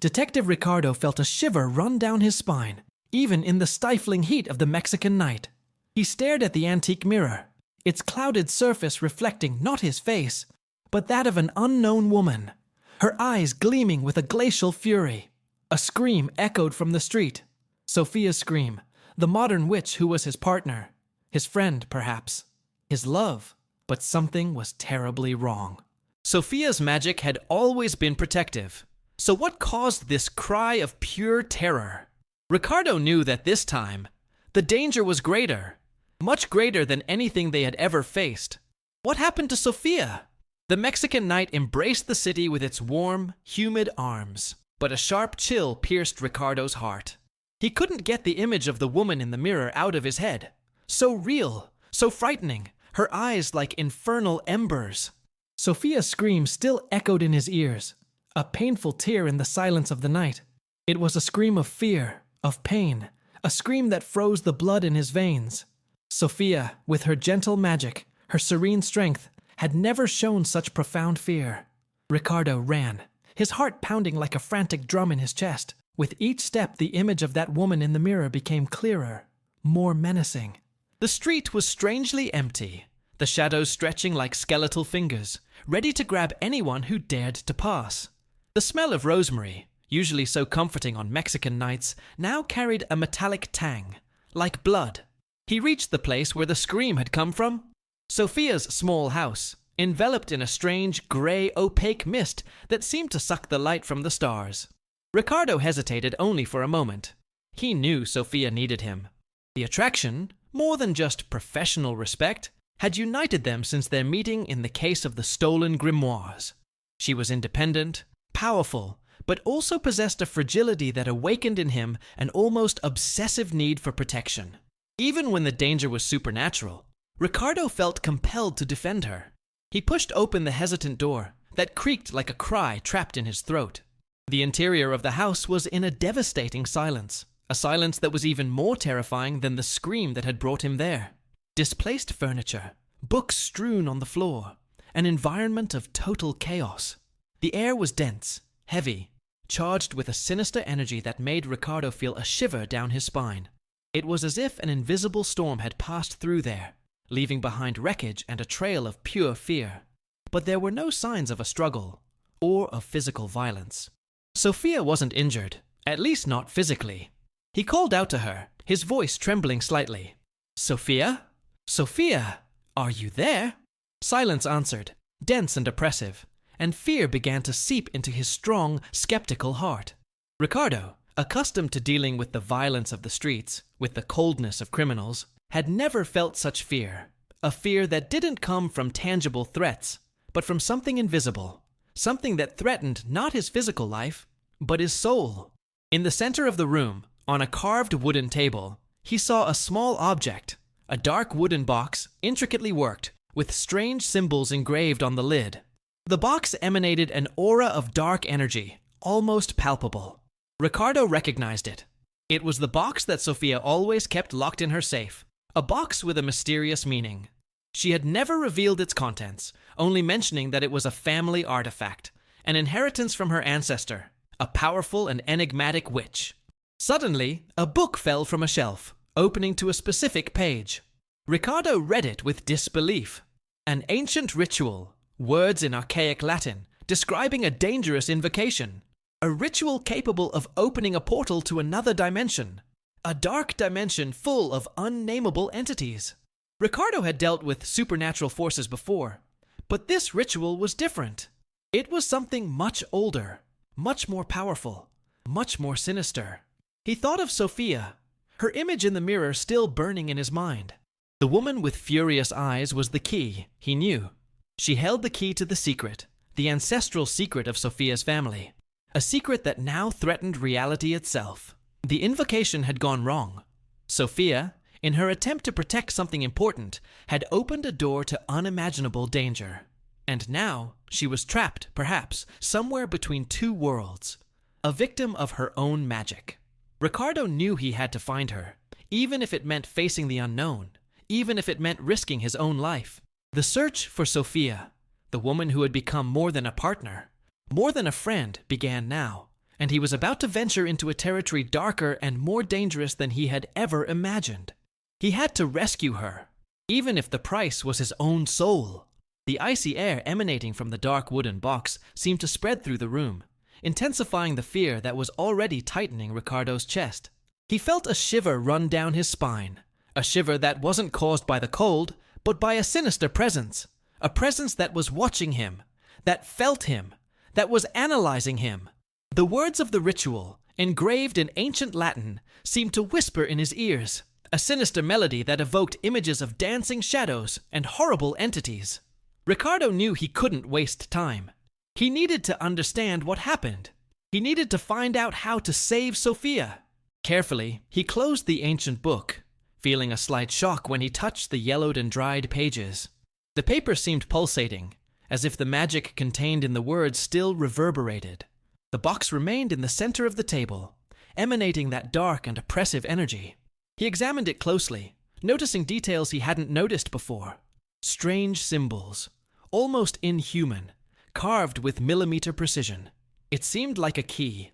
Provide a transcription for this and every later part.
Detective Ricardo felt a shiver run down his spine, even in the stifling heat of the Mexican night. He stared at the antique mirror, its clouded surface reflecting not his face, but that of an unknown woman, her eyes gleaming with a glacial fury. A scream echoed from the street. Sofia's scream, the modern witch who was his partner, his friend perhaps, his love, but something was terribly wrong. Sofia's magic had always been protective, so what caused this cry of pure terror? Ricardo knew that this time, the danger was greater, much greater than anything they had ever faced. What happened to Sofia? The Mexican night embraced the city with its warm, humid arms, but a sharp chill pierced Ricardo's heart. He couldn't get the image of the woman in the mirror out of his head. So real, so frightening, her eyes like infernal embers. Sofia's scream still echoed in his ears, a painful tear in the silence of the night. It was a scream of fear, of pain, a scream that froze the blood in his veins. Sofia, with her gentle magic, her serene strength, had never shown such profound fear. Ricardo ran, his heart pounding like a frantic drum in his chest. With each step, the image of that woman in the mirror became clearer, more menacing. The street was strangely empty, the shadows stretching like skeletal fingers, ready to grab anyone who dared to pass. The smell of rosemary, usually so comforting on Mexican nights, now carried a metallic tang, like blood. He reached the place where the scream had come from. Sofia's small house, enveloped in a strange, grey, opaque mist that seemed to suck the light from the stars. Ricardo hesitated only for a moment. He knew Sofia needed him. The attraction, more than just professional respect, had united them since their meeting in the case of the stolen grimoires. She was independent, powerful, but also possessed a fragility that awakened in him an almost obsessive need for protection. Even when the danger was supernatural, Ricardo felt compelled to defend her. He pushed open the hesitant door that creaked like a cry trapped in his throat. The interior of the house was in a devastating silence, a silence that was even more terrifying than the scream that had brought him there. Displaced furniture, books strewn on the floor, an environment of total chaos. The air was dense, heavy, charged with a sinister energy that made Ricardo feel a shiver down his spine. It was as if an invisible storm had passed through there, leaving behind wreckage and a trail of pure fear. But there were no signs of a struggle, or of physical violence. Sofia wasn't injured, at least not physically. He called out to her, his voice trembling slightly. "Sofia? Sofia, are you there?" Silence answered, dense and oppressive, and fear began to seep into his strong, skeptical heart. Ricardo, accustomed to dealing with the violence of the streets, with the coldness of criminals, had never felt such fear, a fear that didn't come from tangible threats, but from something invisible, something that threatened not his physical life, but his soul. In the center of the room, on a carved wooden table, he saw a small object, a dark wooden box, intricately worked, with strange symbols engraved on the lid. The box emanated an aura of dark energy, almost palpable. Ricardo recognized it. It was the box that Sofia always kept locked in her safe, a box with a mysterious meaning. She had never revealed its contents, only mentioning that it was a family artifact, an inheritance from her ancestor, a powerful and enigmatic witch. Suddenly, a book fell from a shelf, opening to a specific page. Ricardo read it with disbelief. An ancient ritual, words in archaic Latin, describing a dangerous invocation. A ritual capable of opening a portal to another dimension. A dark dimension full of unnameable entities. Ricardo had dealt with supernatural forces before, but this ritual was different. It was something much older, much more powerful, much more sinister. He thought of Sofia, her image in the mirror still burning in his mind. The woman with furious eyes was the key, he knew. She held the key to the secret, the ancestral secret of Sofia's family. A secret that now threatened reality itself. The invocation had gone wrong. Sofia, in her attempt to protect something important, had opened a door to unimaginable danger. And now she was trapped, perhaps, somewhere between two worlds, a victim of her own magic. Ricardo knew he had to find her, even if it meant facing the unknown, even if it meant risking his own life. The search for Sofia, the woman who had become more than a partner, more than a friend, began now, and he was about to venture into a territory darker and more dangerous than he had ever imagined. He had to rescue her, even if the price was his own soul. The icy air emanating from the dark wooden box seemed to spread through the room, intensifying the fear that was already tightening Ricardo's chest. He felt a shiver run down his spine, a shiver that wasn't caused by the cold, but by a sinister presence, a presence that was watching him, that felt him, that was analyzing him. The words of the ritual, engraved in ancient Latin, seemed to whisper in his ears, a sinister melody that evoked images of dancing shadows and horrible entities. Ricardo knew he couldn't waste time. He needed to understand what happened. He needed to find out how to save Sofia. Carefully, he closed the ancient book, feeling a slight shock when he touched the yellowed and dried pages. The paper seemed pulsating, as if the magic contained in the words still reverberated. The box remained in the center of the table, emanating that dark and oppressive energy. He examined it closely, noticing details he hadn't noticed before. Strange symbols, almost inhuman, carved with millimeter precision. It seemed like a key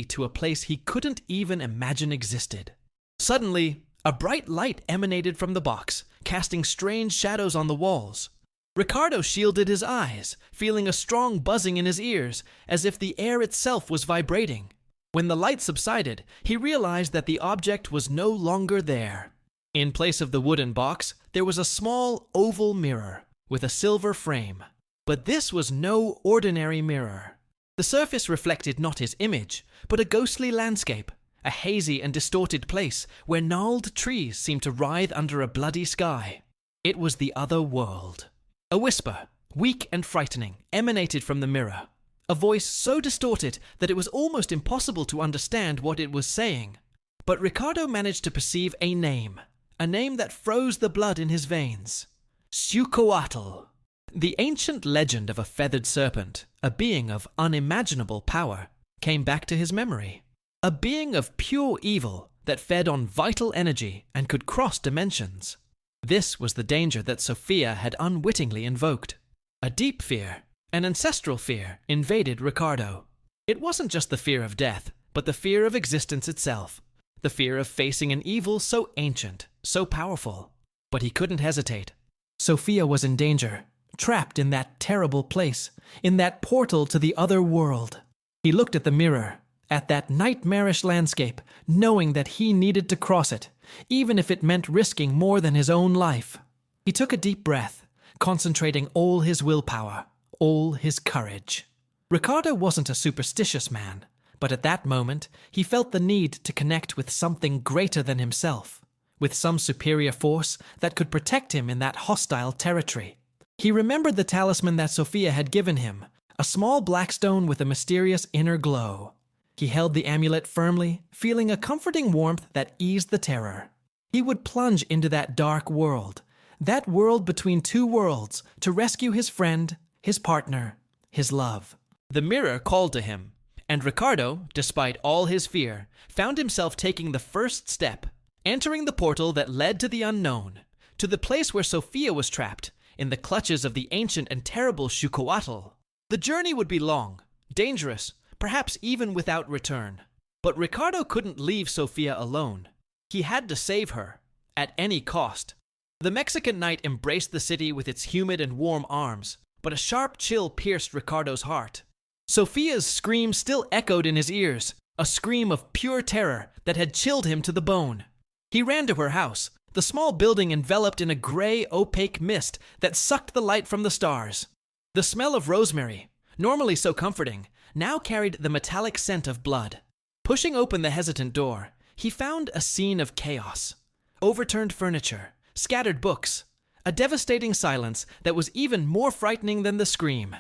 to a place he couldn't even imagine existed. Suddenly, a bright light emanated from the box, casting strange shadows on the walls. Ricardo shielded his eyes, feeling a strong buzzing in his ears, as if the air itself was vibrating. When the light subsided, he realized that the object was no longer there. In place of the wooden box, there was a small oval mirror with a silver frame. But this was no ordinary mirror. The surface reflected not his image, but a ghostly landscape, a hazy and distorted place where gnarled trees seemed to writhe under a bloody sky. It was the other world. A whisper, weak and frightening, emanated from the mirror. A voice so distorted that it was almost impossible to understand what it was saying. But Ricardo managed to perceive a name that froze the blood in his veins. Xiucoatl. The ancient legend of a feathered serpent, a being of unimaginable power, came back to his memory. A being of pure evil that fed on vital energy and could cross dimensions. This was the danger that Sofia had unwittingly invoked. A deep fear, an ancestral fear, invaded Ricardo. It wasn't just the fear of death, but the fear of existence itself. The fear of facing an evil so ancient, so powerful. But he couldn't hesitate. Sofia was in danger, trapped in that terrible place, in that portal to the other world. He looked at the mirror, at that nightmarish landscape, knowing that he needed to cross it, even if it meant risking more than his own life. He took a deep breath, concentrating all his willpower, all his courage. Ricardo wasn't a superstitious man, but at that moment, he felt the need to connect with something greater than himself, with some superior force that could protect him in that hostile territory. He remembered the talisman that Sofia had given him, a small black stone with a mysterious inner glow. He held the amulet firmly, feeling a comforting warmth that eased the terror. He would plunge into that dark world, that world between two worlds, to rescue his friend, his partner, his love. The mirror called to him, and Ricardo, despite all his fear, found himself taking the first step, entering the portal that led to the unknown, to the place where Sofia was trapped, in the clutches of the ancient and terrible Xiucoatl. The journey would be long, dangerous, perhaps even without return. But Ricardo couldn't leave Sofia alone. He had to save her, at any cost. The Mexican night embraced the city with its humid and warm arms, but a sharp chill pierced Ricardo's heart. Sofia's scream still echoed in his ears, a scream of pure terror that had chilled him to the bone. He ran to her house, the small building enveloped in a gray, opaque mist that sucked the light from the stars. The smell of rosemary, normally so comforting, now carried the metallic scent of blood. Pushing open the hesitant door, he found a scene of chaos. Overturned furniture, scattered books, a devastating silence that was even more frightening than the scream.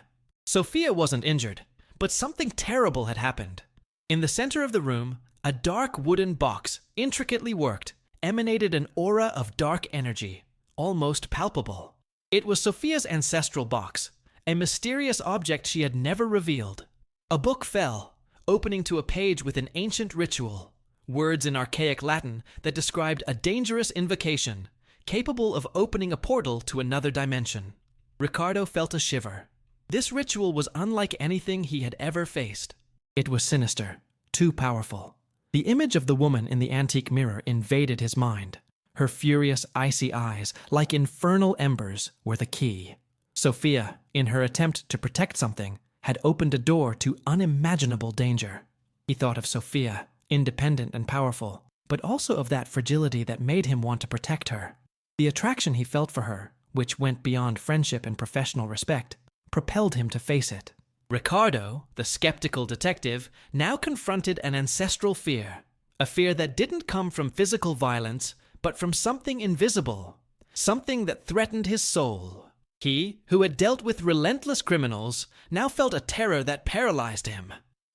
Sofia wasn't injured, but something terrible had happened. In the center of the room, a dark wooden box, intricately worked, emanated an aura of dark energy, almost palpable. It was Sofia's ancestral box, a mysterious object she had never revealed. A book fell, opening to a page with an ancient ritual, words in archaic Latin that described a dangerous invocation, capable of opening a portal to another dimension. Ricardo felt a shiver. This ritual was unlike anything he had ever faced. It was sinister, too powerful. The image of the woman in the antique mirror invaded his mind. Her furious, icy eyes, like infernal embers, were the key. Sofia, in her attempt to protect something, had opened a door to unimaginable danger. He thought of Sofia, independent and powerful, but also of that fragility that made him want to protect her. The attraction he felt for her, which went beyond friendship and professional respect, propelled him to face it. Ricardo, the skeptical detective, now confronted an ancestral fear. A fear that didn't come from physical violence, but from something invisible. Something that threatened his soul. He, who had dealt with relentless criminals, now felt a terror that paralyzed him.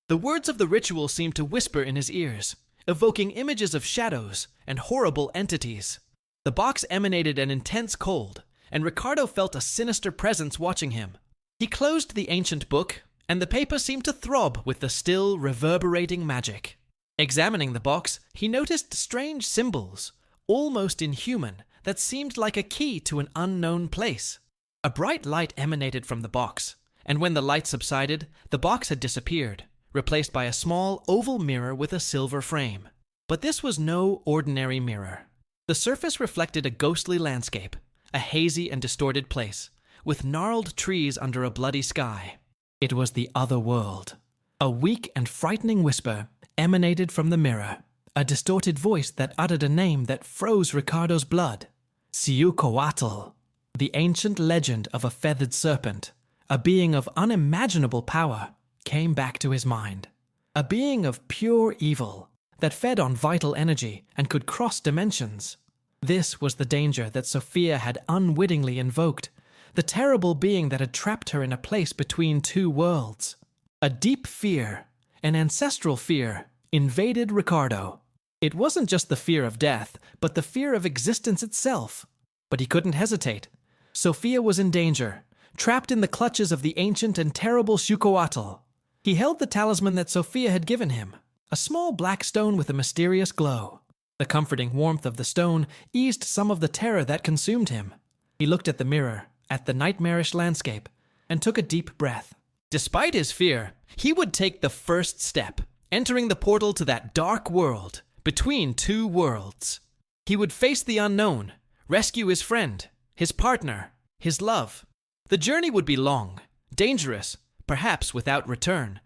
The words of the ritual seemed to whisper in his ears, evoking images of shadows and horrible entities. The box emanated an intense cold, and Ricardo felt a sinister presence watching him. He closed the ancient book, and the paper seemed to throb with the still, reverberating magic. Examining the box, he noticed strange symbols, almost inhuman, that seemed like a key to an unknown place. A bright light emanated from the box, and when the light subsided, the box had disappeared, replaced by a small oval mirror with a silver frame. But this was no ordinary mirror. The surface reflected a ghostly landscape, a hazy and distorted place, with gnarled trees under a bloody sky. It was the other world. A weak and frightening whisper emanated from the mirror, a distorted voice that uttered a name that froze Ricardo's blood. Xiucoatl, the ancient legend of a feathered serpent, a being of unimaginable power, came back to his mind. A being of pure evil that fed on vital energy and could cross dimensions. This was the danger that Sofia had unwittingly invoked, the terrible being that had trapped her in a place between two worlds. A deep fear, an ancestral fear, invaded Ricardo. It wasn't just the fear of death, but the fear of existence itself. But he couldn't hesitate. Sofia was in danger, trapped in the clutches of the ancient and terrible Xiucoatl. He held the talisman that Sofia had given him, a small black stone with a mysterious glow. The comforting warmth of the stone eased some of the terror that consumed him. He looked at the mirror, at the nightmarish landscape, and took a deep breath. Despite his fear, he would take the first step, entering the portal to that dark world, between two worlds. He would face the unknown, rescue his friend, his partner, his love. The journey would be long, dangerous, perhaps without return.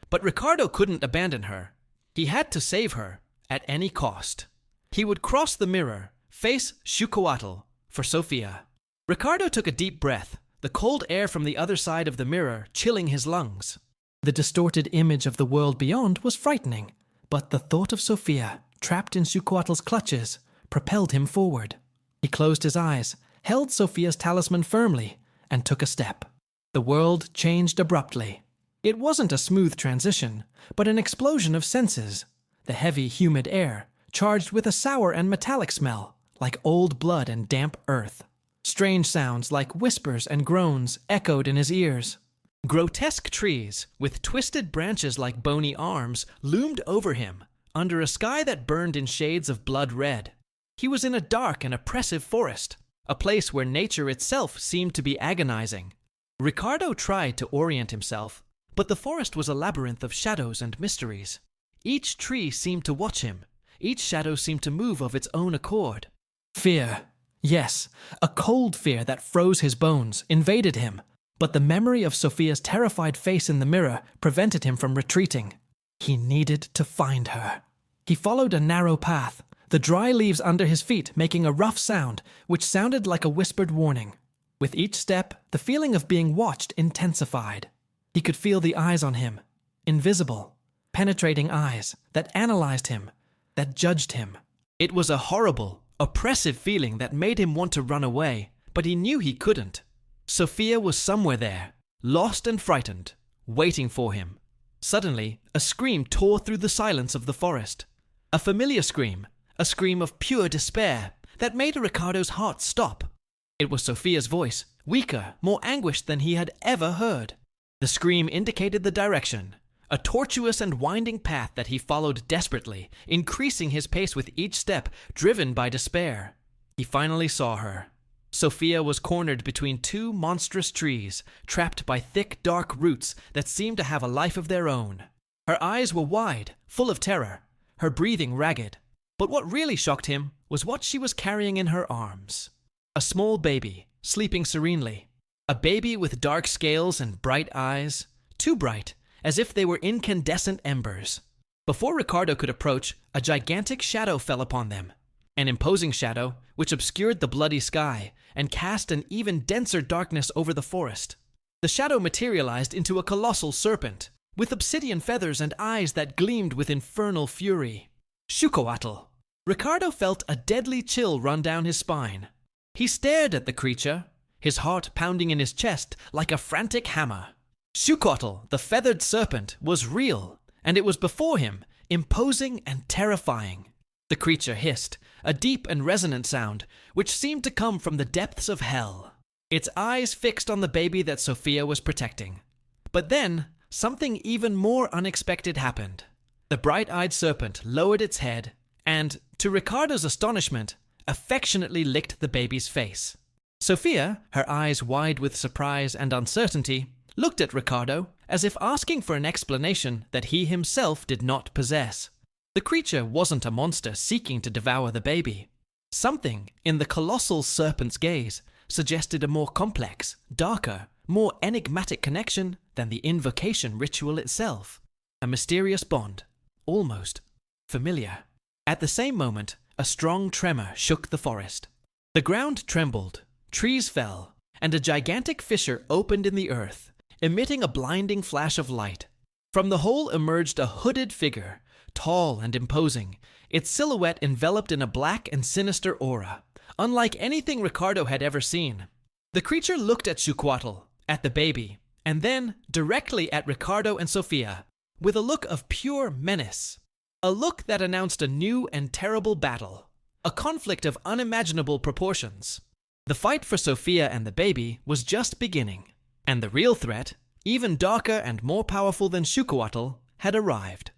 But Ricardo couldn't abandon her. He had to save her, at any cost. He would cross the mirror, face Xiucoatl, for Sofia. Ricardo took a deep breath, the cold air from the other side of the mirror chilling his lungs. The distorted image of the world beyond was frightening, but the thought of Sofia, trapped in Xiucoatl's clutches, propelled him forward. He closed his eyes, held Sofia's talisman firmly, and took a step. The world changed abruptly. It wasn't a smooth transition, but an explosion of senses. The heavy, humid air, charged with a sour and metallic smell, like old blood and damp earth. Strange sounds like whispers and groans echoed in his ears. Grotesque trees, with twisted branches like bony arms, loomed over him, under a sky that burned in shades of blood red. He was in a dark and oppressive forest, a place where nature itself seemed to be agonizing. Ricardo tried to orient himself, but the forest was a labyrinth of shadows and mysteries. Each tree seemed to watch him. Each shadow seemed to move of its own accord. Fear. Yes, a cold fear that froze his bones, invaded him. But the memory of Sofia's terrified face in the mirror prevented him from retreating. He needed to find her. He followed a narrow path, the dry leaves under his feet making a rough sound, which sounded like a whispered warning. With each step, the feeling of being watched intensified. He could feel the eyes on him, invisible, penetrating eyes that analyzed him, that judged him. It was a horrible, oppressive feeling that made him want to run away, but he knew he couldn't. Sofia was somewhere there, lost and frightened, waiting for him. Suddenly, a scream tore through the silence of the forest. A familiar scream, a scream of pure despair that made Ricardo's heart stop. It was Sofia's voice, weaker, more anguished than he had ever heard. The scream indicated the direction, a tortuous and winding path that he followed desperately, increasing his pace with each step, driven by despair. He finally saw her. Sofia was cornered between two monstrous trees, trapped by thick, dark roots that seemed to have a life of their own. Her eyes were wide, full of terror, her breathing ragged. But what really shocked him was what she was carrying in her arms. A small baby, sleeping serenely. A baby with dark scales and bright eyes, too bright, as if they were incandescent embers. Before Ricardo could approach, a gigantic shadow fell upon them. An imposing shadow which obscured the bloody sky and cast an even denser darkness over the forest. The shadow materialized into a colossal serpent, with obsidian feathers and eyes that gleamed with infernal fury. Xiucoatl. Ricardo felt a deadly chill run down his spine. He stared at the creature, his heart pounding in his chest like a frantic hammer. Xiucoatl, the feathered serpent, was real, and it was before him, imposing and terrifying. The creature hissed, a deep and resonant sound, which seemed to come from the depths of hell. Its eyes fixed on the baby that Sofia was protecting. But then, something even more unexpected happened. The bright-eyed serpent lowered its head and, to Ricardo's astonishment, affectionately licked the baby's face. Sofia, her eyes wide with surprise and uncertainty, looked at Ricardo as if asking for an explanation that he himself did not possess. The creature wasn't a monster seeking to devour the baby. Something in the colossal serpent's gaze suggested a more complex, darker, more enigmatic connection than the invocation ritual itself. A mysterious bond, almost familiar. At the same moment, a strong tremor shook the forest. The ground trembled, trees fell, and a gigantic fissure opened in the earth, emitting a blinding flash of light. From the hole emerged a hooded figure, tall and imposing, its silhouette enveloped in a black and sinister aura, unlike anything Ricardo had ever seen. The creature looked at Xiucoatl, at the baby, and then directly at Ricardo and Sofia, with a look of pure menace. A look that announced a new and terrible battle, a conflict of unimaginable proportions. The fight for Sofia and the baby was just beginning, and the real threat, even darker and more powerful than Xiucoatl, had arrived.